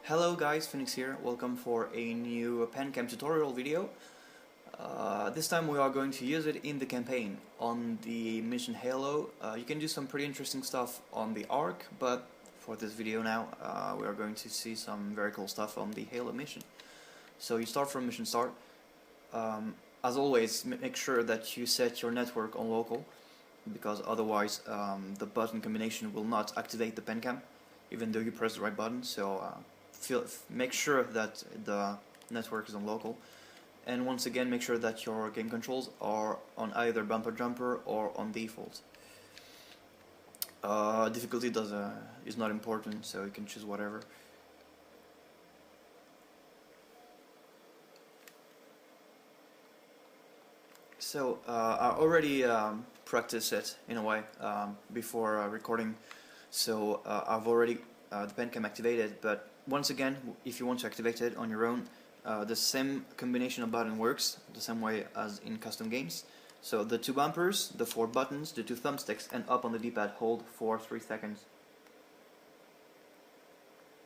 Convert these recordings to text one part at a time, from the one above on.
Hello guys, Phoenix here. Welcome for a new PenCam tutorial video. This time we are going to use it in the campaign. On the mission Halo, you can do some pretty interesting stuff on the Ark, but for this video now, we are going to see some very cool stuff on the Halo mission. So you start from mission start. As always, make sure that you set your network on local, because otherwise the button combination will not activate the PenCam, even though you press the right button. So make sure that the network is on local, and once again make sure that your game controls are on either bumper jumper or on default. Difficulty is not important, so you can choose whatever. So I already practiced it in a way before recording, so I've already the PenCam activated, but once again, if you want to activate it on your own, the same combination of button works the same way as in custom games. So the two bumpers, the four buttons, the two thumbsticks, and up on the D-pad hold for 3 seconds.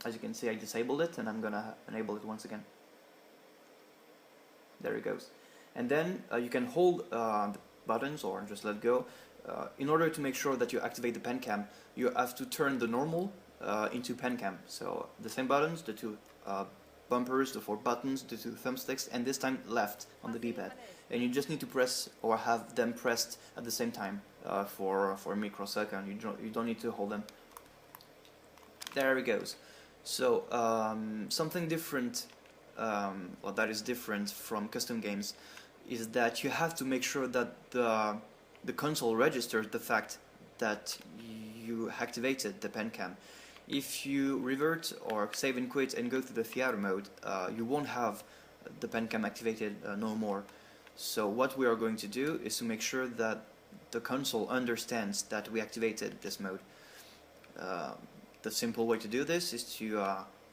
As you can see, I disabled it, and I'm gonna enable it once again. There it goes. And then you can hold the buttons or just let go. In order to make sure that you activate the PenCam, you have to turn the normal into PenCam. So the same buttons, the two bumpers, the four buttons, the two thumbsticks, and this time left on the D-pad. And you just need to press or have them pressed at the same time for a microsecond. You don't need to hold them. There it goes. So something different, or that is different from custom games, is that you have to make sure that the console registers the fact that you activated the PenCam. If you revert or save and quit and go to the theater mode, you won't have the PenCam activated no more. So what we are going to do is to make sure that the console understands that we activated this mode. The simple way to do this is to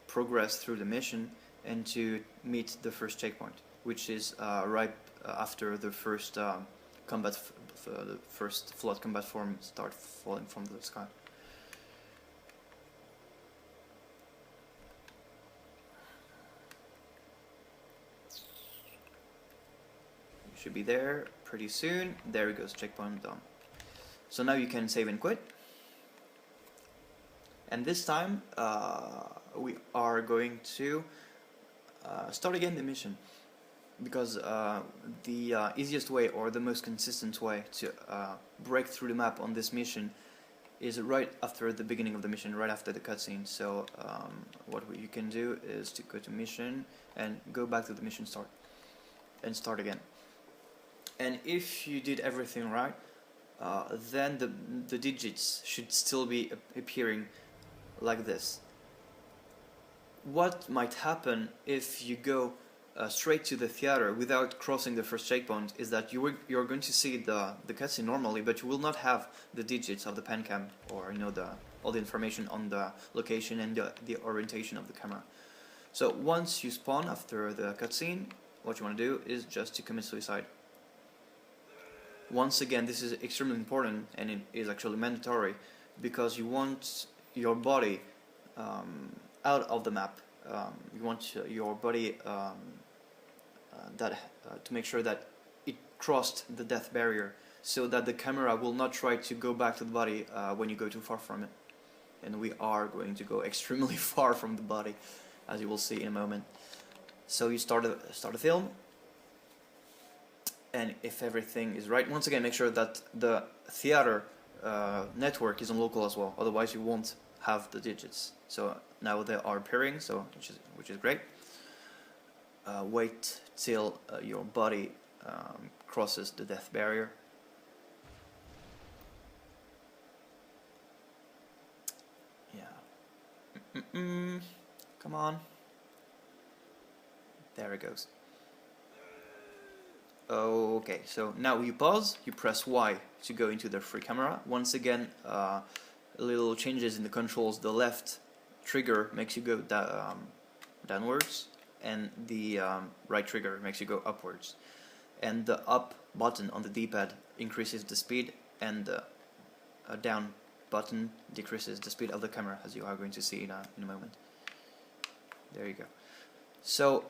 progress through the mission and to meet the first checkpoint, which is right after the first the first flood combat form start falling from the sky. Should be there pretty soon. There it goes, checkpoint done. So now you can save and quit, and this time we are going to start again the mission, because the easiest way or the most consistent way to break through the map on this mission is right after the beginning of the mission, right after the cutscene. So what you can do is to go to mission and go back to the mission start and start again. And if you did everything right, then the digits should still be appearing like this. What might happen if you go straight to the theater without crossing the first checkpoint is that you're going to see the cutscene normally, but you will not have the digits of the PenCam, or all the information on the location and the orientation of the camera. So once you spawn after the cutscene, what you want to do is just to commit suicide. Once again, this is extremely important, and it is actually mandatory, because you want your body out of the map. You want your body to make sure that it crossed the death barrier, so that the camera will not try to go back to the body when you go too far from it. And we are going to go extremely far from the body, as you will see in a moment. So you start a film, and if everything is right, once again make sure that the theater network is on local as well, otherwise you won't have the digits. So now they are appearing, so which is great. Wait till your body crosses the death barrier. Yeah. Come on. There it goes. Okay, so now you pause, you press Y to go into the free camera. Once again, little changes in the controls. The left trigger makes you go downwards, and the right trigger makes you go upwards. And the up button on the D-pad increases the speed, and the down button decreases the speed of the camera, as you are going to see in a moment. There you go. So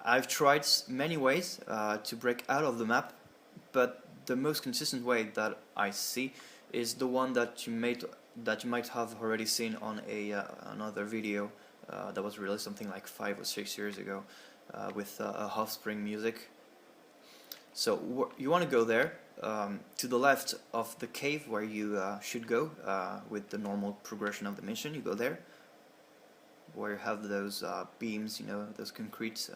I've tried many ways to break out of the map, but the most consistent way that I see is the one that you might have already seen on another video that was released something like 5 or 6 years ago with Offspring music. So you want to go there to the left of the cave where you should go with the normal progression of the mission. You go there where you have those beams, you know, those concrete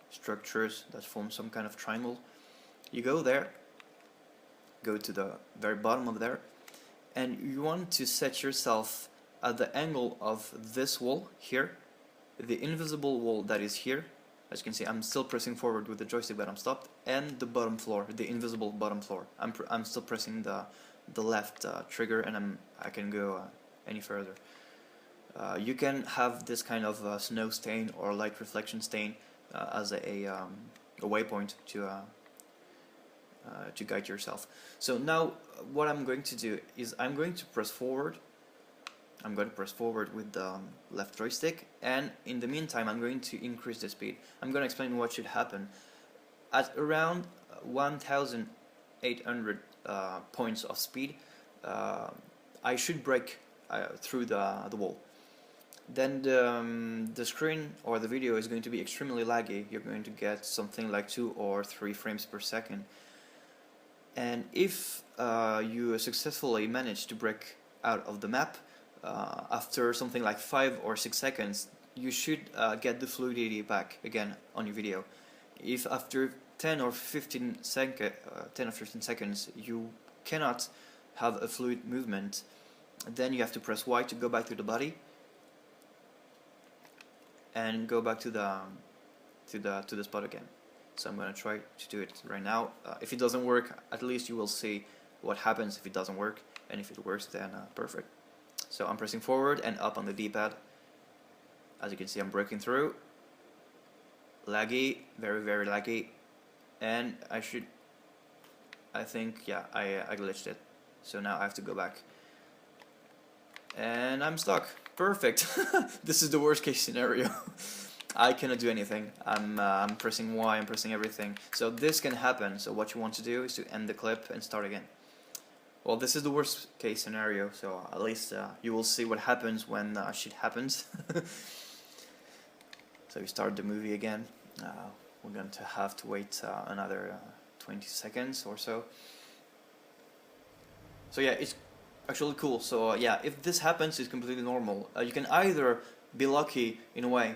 structures that form some kind of triangle. You go there, go to the very bottom of there, and you want to set yourself at the angle of this wall here, the invisible wall that is here. As you can see, I'm still pressing forward with the joystick, but I'm stopped, and the bottom floor, the invisible bottom floor. I'm still pressing the left trigger, and I can go any further. You can have this kind of snow stain or light reflection stain as a waypoint to guide yourself. So now what I'm going to do is I'm going to press forward. I'm going to press forward with the left joystick, and in the meantime I'm going to increase the speed. I'm going to explain what should happen. At around 1800 points of speed, I should break through the wall. Then the screen or the video is going to be extremely laggy. You're going to get something like 2 or 3 frames per second. And if you successfully manage to break out of the map, after something like 5 or 6 seconds, you should get the fluidity back again on your video. If after 10 or 15 seconds you cannot have a fluid movement, then you have to press Y to go back to the body and go back to the spot again. So I'm going to try to do it right now. If it doesn't work, at least you will see what happens if it doesn't work, and if it works, then perfect. So I'm pressing forward and up on the D-pad. As you can see, I'm breaking through. Laggy, very, very laggy. And I think, yeah, I glitched it. So now I have to go back. And I'm stuck. Perfect. This is the worst case scenario. I cannot do anything. I'm pressing Y, I'm pressing everything. So this can happen. So what you want to do is to end the clip and start again. Well, this is the worst case scenario, so at least you will see what happens when shit happens. So we start the movie again. We're going to have to wait another 20 seconds or so. So yeah, it's actually cool. So yeah, if this happens, it's completely normal. You can either be lucky in a way,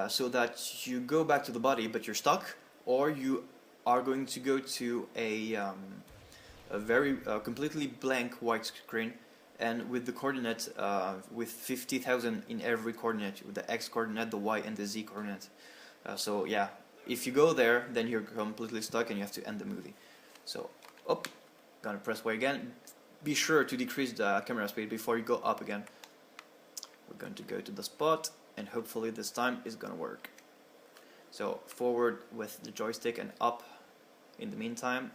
so that you go back to the body but you're stuck, or you are going to go to a very completely blank white screen, and with the coordinate with 50,000 in every coordinate, with the X coordinate, the Y and the Z coordinate. So yeah, if you go there, then you're completely stuck and you have to end the movie. So up, gonna press Y again. Be sure to decrease the camera speed before you go up again. We're going to go to the spot, and hopefully this time it's gonna work. So forward with the joystick and up in the meantime.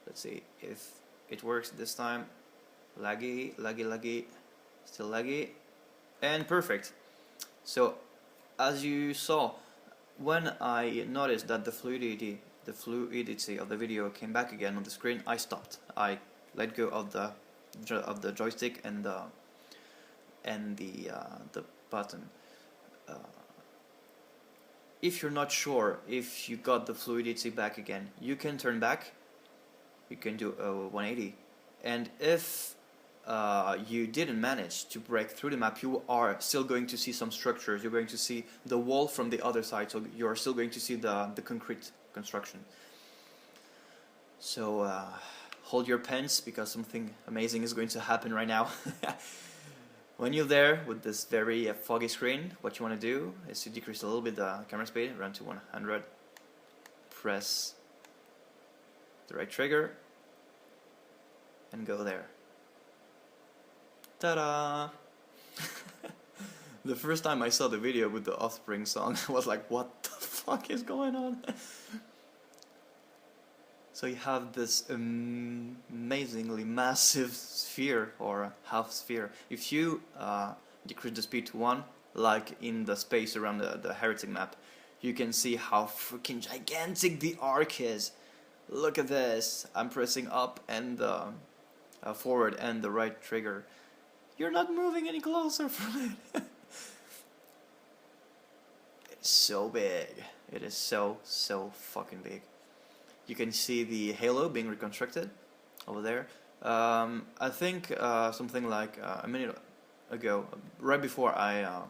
Let's see if it works this time. Laggy, laggy, laggy, still laggy, and perfect. So as you saw, when I noticed that the fluidity of the video came back again on the screen, I stopped. I let go of the joystick and the button. If you're not sure if you got the fluidity back again, you can turn back. You can do a 180, and if you didn't manage to break through the map, you are still going to see some structures. You're going to see the wall from the other side, so you're still going to see the concrete construction. So hold your pens, because something amazing is going to happen right now. When you're there with this very foggy screen, what you want to do is to decrease a little bit the camera speed, run to 100, press the right trigger, and go there. Ta-da! The first time I saw the video with the Offspring song, I was like, what the fuck is going on? So you have this amazingly massive sphere, or half sphere. If you decrease the speed to 1, like in the space around the heretic map, you can see how freaking gigantic the arc is. Look at this. I'm pressing up and forward and the right trigger. You're not moving any closer from it. It's so big. It is so fucking big. You can see the halo being reconstructed over there. I think something like a minute ago, right before I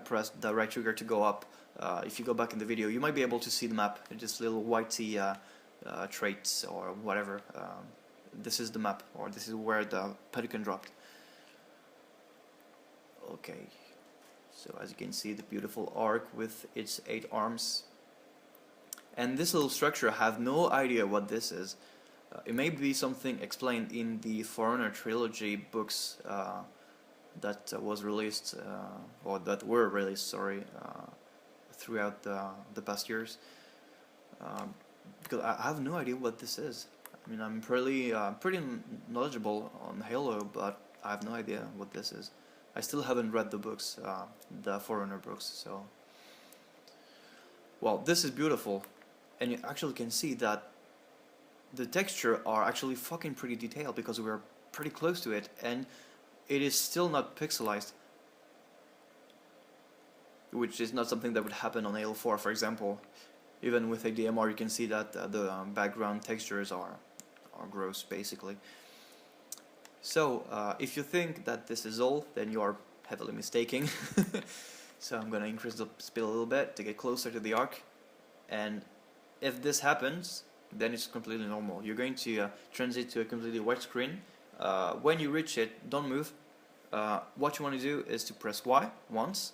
pressed the right trigger to go up, if you go back in the video, you might be able to see the map. Just little whitey traits or whatever. This is the map, or this is where the pelican dropped. Okay, so as you can see, the beautiful arc with its 8 arms. And this little structure, I have no idea what this is. It may be something explained in the Forerunner trilogy books that was released, or that were released, sorry, throughout the past years. Because I have no idea what this is. I mean, I'm pretty knowledgeable on Halo, but I have no idea what this is. I still haven't read the books, the Forerunner books, so... Well, this is beautiful, and you actually can see that the texture are actually fucking pretty detailed because we're pretty close to it, and it is still not pixelized, which is not something that would happen on Halo 4, for example. Even with a DMR, you can see that the background textures are gross, basically. So, if you think that this is all, then you are heavily mistaken. So I'm gonna increase the speed a little bit to get closer to the arc, and if this happens, then it's completely normal. You're going to transit to a completely white screen. When you reach it, don't move. What you want to do is to press Y once,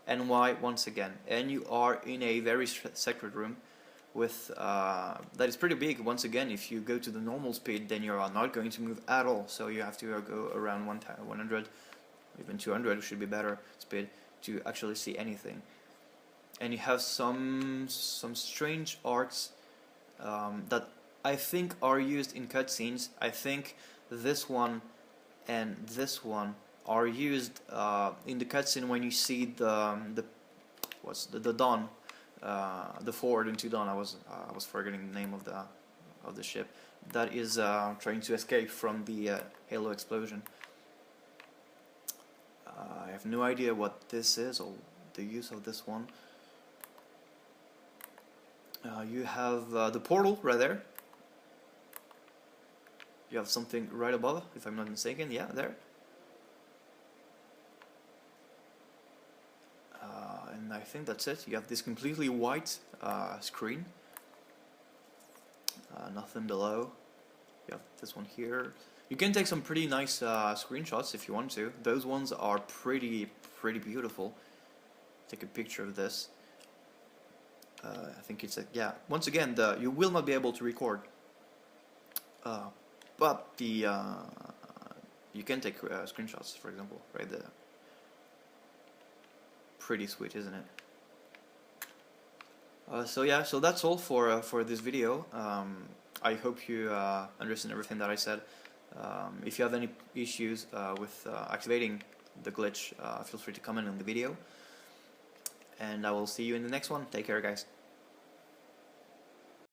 and Y once again, and you are in a very secret room with that is pretty big. Once again, if you go to the normal speed, then you are not going to move at all, so you have to go around 100, even 200 should be better speed to actually see anything. And you have some strange arcs that I think are used in cutscenes. I think this one and this one are used in the cutscene when you see the Dawn, the forward into Dawn. I was forgetting the name of the ship that is trying to escape from the Halo explosion. I have no idea what this is or the use of this one. You have the portal right there. You have something right above, if I'm not mistaken. Yeah, there. And I think that's it. You have this completely white screen. Nothing below. You have this one here. You can take some pretty nice screenshots if you want to. Those ones are pretty beautiful. Take a picture of this. I think it's a, yeah. Once again, you will not be able to record, but you can take screenshots, for example, right there. Pretty sweet, isn't it? So yeah, so that's all for this video. I hope you understand everything that I said. If you have any issues with activating the glitch, feel free to comment on the video. And I will see you in the next one. Take care, guys.